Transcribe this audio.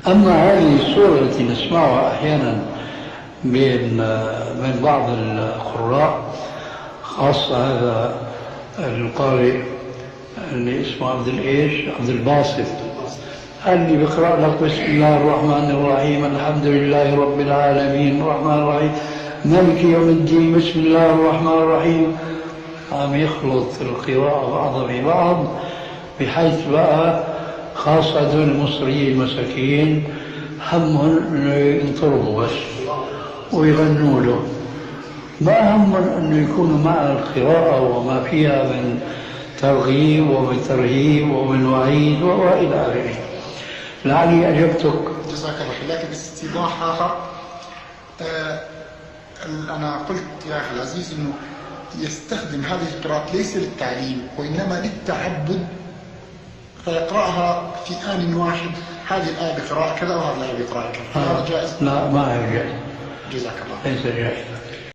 أما هذه الصورة التي نسمعها أحيانا من بعض القراء، خاصة هذا القارئ اللي اسمه عبد الباسط، اللي بيقرأ لك بسم الله الرحمن الرحيم الحمد لله رب العالمين الرحمن الرحيم مالك يوم الدين بسم الله الرحمن الرحيم، عم يخلط القراءة بعضها ببعض، بحيث بقى خاصة المصريين المساكين همهم انه ينطربوا بس ويغنوا له، ما همهم انه يكونوا مع القراءة وما فيها من ترغيب ومن ترهيب ومن وعيد والى اخره. لعلي اجبتك. جزاك الله خير. لكن استيضاحها انا قلت يا اخي العزيز انه يستخدم هذه القراءات ليس للتعليم وانما للتعبد، فيقرأها في آن واحد، هذه الآية بقراءة كذا وهذه الآية بقراءة كذا. هذا جائز؟ لا ما هي جائز. جزاك الله. ليس جائز.